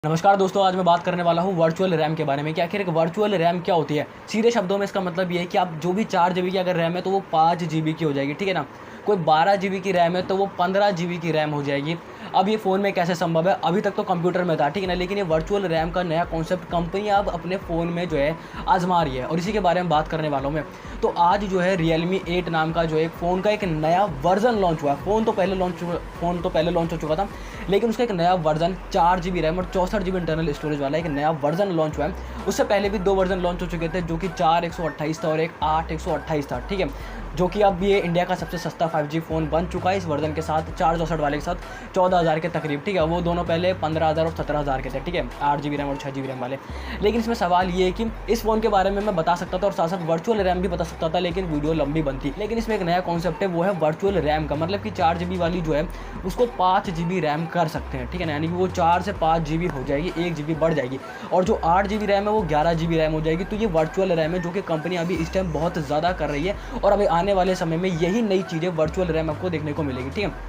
नमस्कार दोस्तों, आज मैं बात करने वाला हूँ वर्चुअल रैम के बारे में कि आखिर एक वर्चुअल रैम क्या होती है। सीधे शब्दों में इसका मतलब ये है कि आप जो भी 4 जीबी की अगर रैम है तो वो 5 जीबी की हो जाएगी, ठीक है ना। कोई 12 जीबी की रैम है तो वो 15 जीबी की रैम हो जाएगी। अब ये फ़ोन में कैसे संभव है? अभी तक तो कंप्यूटर में था, ठीक है ना, लेकिन ये वर्चुअल रैम का नया कॉन्सेप्ट कंपनी अब अपने फ़ोन में जो है आजमा रही है और इसी के बारे में बात करने वाला हूँ मैं। तो आज जो है Realme 8 नाम का जो एक फ़ोन का एक नया वर्जन लॉन्च हुआ है। फ़ोन तो पहले लॉन्च हो चुका था, लेकिन उसका एक नया वर्जन 4 जीबी रैम और 64 जीबी इंटरनल स्टोरेज वाला एक नया वर्जन लॉन्च हुआ है। उससे पहले भी 2 वर्जन लॉन्च हो चुके थे, जो कि 4 128 था और एक 8 128 था, ठीक है। जो कि अब ये इंडिया का सबसे सस्ता 5G फ़ोन बन चुका है इस वर्जन के साथ, 464 वाले के साथ 14,000 के तकरीब, ठीक है। वो दोनों पहले 15,000 और 17,000 के थे, ठीक है, 8 जीबी रैम और 6 जीबी रैम वाले। लेकिन इसमें सवाल ये है कि इस फ़ोन के बारे में मैं बता सकता था और साथ साथ वर्चुअल रैम भी बता सकता था, लेकिन वीडियो लंबी बनती। लेकिन इसमें एक नया कॉन्सेप्ट है, वो है वर्चुअल रैम का, मतलब कि 4 जीबी वाली जो है उसको 5 जीबी रैम कर सकते हैं, ठीक है ना। यानी कि वो 4 से 5 जीबी हो जाएगी, 1 जीबी बढ़ जाएगी, और जो 8 जीबी रैम है वो 11 जीबी रैम हो जाएगी। तो ये वर्चुअल रैम है जो कि कंपनी अभी इस टाइम बहुत ज़्यादा कर रही है और अभी आने वाले समय में यही नई चीज़ें वर्चुअल रैम आपको देखने को मिलेगी, ठीक है।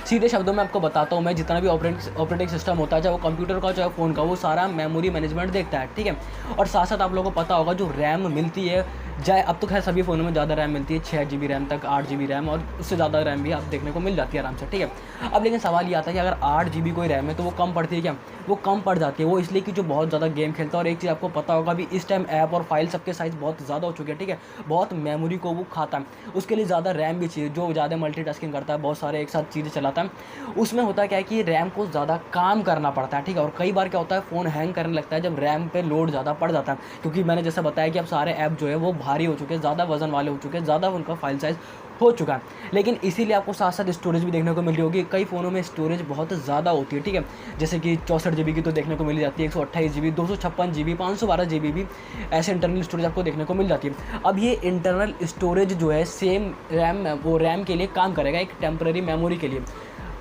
सीधे शब्दों में आपको बताता हूँ मैं, जितना भी ऑपरेटिंग सिस्टम होता है, चाहे वो कंप्यूटर का चाहे फ़ोन का, वो सारा मेमोरी मैनेजमेंट देखता है, ठीक है। और साथ साथ आप लोगों को पता होगा जो रैम मिलती है, चाहे अब तो खैर सभी फ़ोनों में ज़्यादा रैम मिलती है, 6 जीबी रैम तक, 8 जीबी रैम और उससे ज़्यादा रैम भी आप देखने को मिल जाती है आराम से, ठीक है। अब लेकिन सवाल ये आता है कि अगर 8 जीबी कोई रैम है तो वो कम पड़ती है क्या? वो कम पड़ जाती है। वो इसलिए कि जो बहुत ज़्यादा गेम खेलता है, और एक चीज़ आपको पता होगा अभी इस टाइम ऐप और फाइल सबके साइज़ बहुत ज़्यादा हो चुके हैं, ठीक है। बहुत मेमोरी को वो खाता है, उसके लिए ज़्यादा रैम भी चाहिए। जो ज़्यादा मल्टीटास्किंग करता है, बहुत सारे एक साथ चीज़ें चलाता है, उसमें होता क्या है कि रैम को ज़्यादा काम करना पड़ता है, ठीक है। और कई बार क्या होता है, फ़ोन हैंग करने लगता है जब रैम पे लोड ज़्यादा पड़ जाता है, क्योंकि मैंने जैसा बताया कि अब सारे ऐप जो है वो भारी हो चुके हैं, ज़्यादा वजन वाले हो चुके हैं, ज़्यादा उनका फाइल साइज़ हो चुका है। लेकिन इसीलिए आपको साथ साथ स्टोरेज भी देखने को मिल रही होगी। कई फ़ोनों में स्टोरेज बहुत ज़्यादा होती है, ठीक है, जैसे कि 64 जीबी की तो देखने को मिल जाती है, 128 जीबी, 256 जीबी, 512 जीबी भी ऐसे इंटरनल स्टोरेज आपको देखने को मिल जाती है। अब ये इंटरनल स्टोरेज जो है सेम रैम, वो रैम के लिए काम करेगा, एक टेम्पररी मेमोरी के लिए।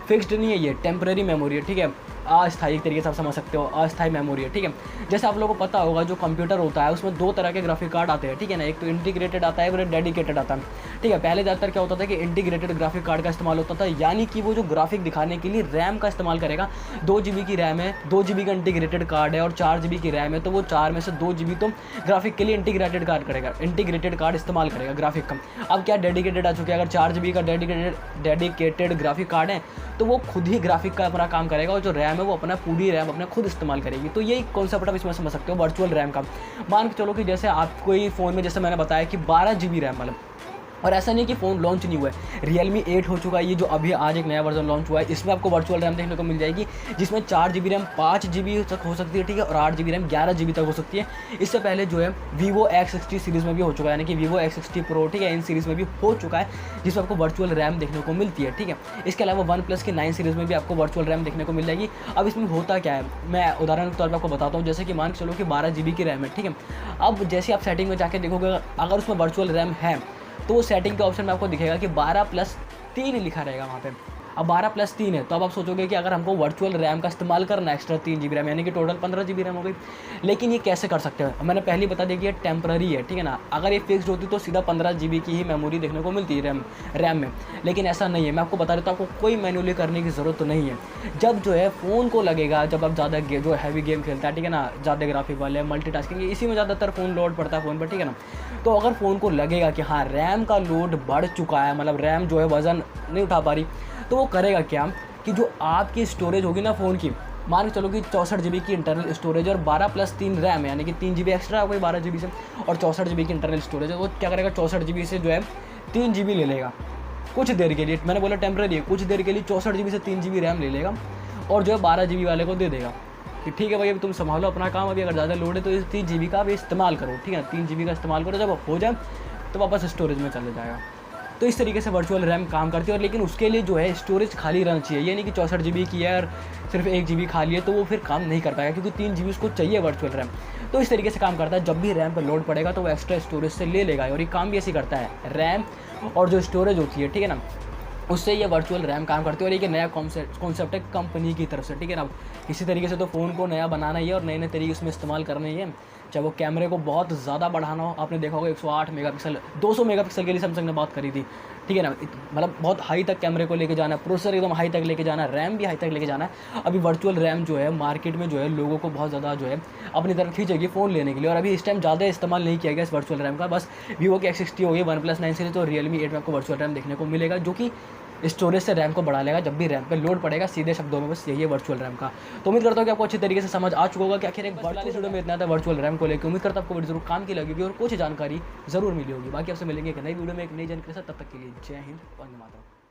फिक्स्ड नहीं है, ये टेम्पररी मेमोरी है, ठीक है, अस्थायी तरीके से आप समझ सकते हो, अस्थायी मेमोरी है, ठीक है। जैसे आप लोगों को पता होगा जो कंप्यूटर होता है उसमें 2 तरह के ग्राफिक कार्ड आते हैं, ठीक है ना। एक तो इंटीग्रेटेड आता है और एक डेडिकेटेड आता है, ठीक है। पहले ज़्यादातर क्या होता था कि इंटीग्रेटेड ग्राफिक कार्ड का इस्तेमाल होता था, यानी कि वो जो ग्राफिक दिखाने के लिए रैम का इस्तेमाल करेगा। 2 जीबी की रैम है, 2 जीबी का इंटीग्रेटेड कार्ड है और 4 जीबी की रैम है, तो वो 4 में से 2 जीबी तो ग्राफिक के लिए इंटीग्रेटेड कार्ड इस्तेमाल करेगा ग्राफिक का। अब क्या डेडिकेटेड आ चुके हैं, अगर 4 जीबी का डेडिकेटेड ग्राफिक कार्ड है तो वो खुद ही ग्राफिक का अपना काम करेगा, और जो रैम है वो अपना पूरी रैम अपने खुद इस्तेमाल करेगी। तो यही कॉन्सेप्ट आप इसमें समझ सकते हो वर्चुअल रैम का। मान के चलो कि जैसे आप कोई फ़ोन में, जैसे मैंने बताया कि 12 जीबी रैम वाला, और ऐसा नहीं कि फ़ोन लॉन्च नहीं हुआ है, Realme 8 हो चुका है, ये जो अभी आज एक नया वर्जन लॉन्च हुआ है, इसमें आपको वर्चुअल रैम देखने को मिल जाएगी, जिसमें 4 जीबी रैम 5 जीबी तक हो सकती है, ठीक है, और 8 जीबी रैम 11 जीबी तक हो सकती है। इससे पहले जो है Vivo X60 सीरीज़ में भी हो चुका है, यानी कि Vivo X60 Pro, ठीक है, इन सीरीज़ में भी हो चुका है, जिसमें आपको वर्चुअल रैम देखने को मिलती है, ठीक है। इसके अलावा OnePlus की 9 सीरीज़ में भी आपको वर्चुअल रैम देखने को मिल जाएगी। अब इसमें होता क्या है, मैं उदाहरण के तौर पर आपको बताता हूँ। जैसे कि मान के चलो कि 12 जीबी की रैम है, ठीक है। अब जैसे आप सेटिंग में जाके देखोगे, अगर उसमें वर्चुअल रैम है तो वो सेटिंग के ऑप्शन में आपको दिखेगा कि 12+3 लिखा रहेगा वहाँ पे। अब 12+3 है, तो अब आप सोचोगे कि अगर हमको वर्चुअल रैम का इस्तेमाल करना है, एक्स्ट्रा 3 जीबी रैम, यानी कि टोटल 15 जीबी रैम हो गई। लेकिन ये कैसे कर सकते हैं? मैंने पहले बता दिया कि ये टेम्पररी है, ठीक है ना। अगर ये फिक्स्ड होती तो सीधा 15 जीबी की ही मेमोरी देखने को मिलती है रैम में, लेकिन ऐसा नहीं है। मैं आपको बता देता हूँ, आपको कोई मैनुअली करने की ज़रूरत तो नहीं है। जब जो है फ़ोन को लगेगा, जब आप ज़्यादा जो हैवी गेम खेलता है, ठीक है ना, ज़्यादा ग्राफिक वाले, मल्टीटास्किंग, इसी में ज़्यादातर फ़ोन लोड पड़ता है फ़ोन पर, ठीक है ना। तो अगर फ़ोन को लगेगा कि हाँ रैम का लोड बढ़ चुका है, मतलब रैम जो है वज़न नहीं उठा पा रही, तो वो करेगा क्या कि जो आपकी स्टोरेज होगी ना फ़ोन की, मान के चलो कि 64 जीबी की इंटरनल स्टोरेज और 12+3 रैम है, यानी कि 3 जीबी एक्स्ट्रा हो गई 12 जीबी से, और 64 जीबी की इंटरनल स्टोरेज है, वो क्या करेगा, 64 जीबी से जो है 3 जीबी ले लेगा कुछ देर के लिए। मैंने बोला टेम्पररी है, कुछ देर के लिए 64 जीबी से 3 जीबी रैम ले लेगा और जो है 12 जीबी वाले को दे देगा कि ठीक है भाई, अभी तुम संभालो अपना काम, अभी अगर ज़्यादा लोड है तो इस 3 जीबी का भी इस्तेमाल करो, ठीक है, 3 जीबी का इस्तेमाल करो, जब हो जाए तो वापस स्टोरेज में चले जाएगा। तो इस तरीके से वर्चुअल रैम काम करती है। और लेकिन उसके लिए जो है स्टोरेज खाली रहना चाहिए, ये नहीं कि 64 जीबी की है और सिर्फ 1 जीबी खाली है तो वो फिर काम नहीं कर पाएगा, क्योंकि 3 जीबी उसको चाहिए वर्चुअल रैम। तो इस तरीके से काम करता है, जब भी रैम पर लोड पड़ेगा तो वो एक्स्ट्रा स्टोरेज से ले लेगा, और ये काम भी ऐसे करता है, रैम और जो स्टोरेज होती है, ठीक है ना, उससे ये वर्चुअल रैम काम करती है। और ये नया कॉन्सेप्ट है कंपनी की तरफ से, ठीक है ना। इसी तरीके से तो फ़ोन को नया बनाना ही है और नए नए तरीके उसमें इस्तेमाल करना ही है, चाहे वो कैमरे को बहुत ज़्यादा बढ़ाना हो, आपने देखा होगा 108 मेगापिक्सल 200 मेगापिक्सल के लिए सैमसंग ने बात करी थी, ठीक है ना। मतलब बहुत हाई तक कैमरे को लेके जाना है, प्रोसेसर एकदम हाई तक लेके जाना है, रैम भी हाई तक लेके जाना है। अभी वर्चुअल रैम जो है मार्केट में जो है लोगों को बहुत ज़्यादा जो है अपनी तरफ खींचेगी फ़ोन लेने के लिए। और अभी इस टाइम ज़्यादा इस्तेमाल नहीं किया गया इस वर्चुअल रैम का। बस वीवो की X60 हो गई, OnePlus 9 सीरीज और Realme 8 में आपको वर्चुअल रैम देखने को मिलेगा, जो कि स्टोरेज से रैम को बढ़ा लेगा जब भी रैम पे लोड पड़ेगा। सीधे शब्दों में बस यही है वर्चुअल रैम का। तो उम्मीद करता हूँ कि आपको अच्छी तरीके से समझ आ चुका होगा कि आखिर एक वर्चुअल वीडियो में इतना था वर्चुअल रैम को लेकर। उम्मीद करता हूँ आपको वीडियो जरूर काम की लगी होगी और कुछ जानकारी जरूर मिली होगी। बाकी आपसे मिलेंगे एक नई वीडियो में एक नई जानकारी के साथ, तब तक के लिए जय हिंद, वंदे मातरम।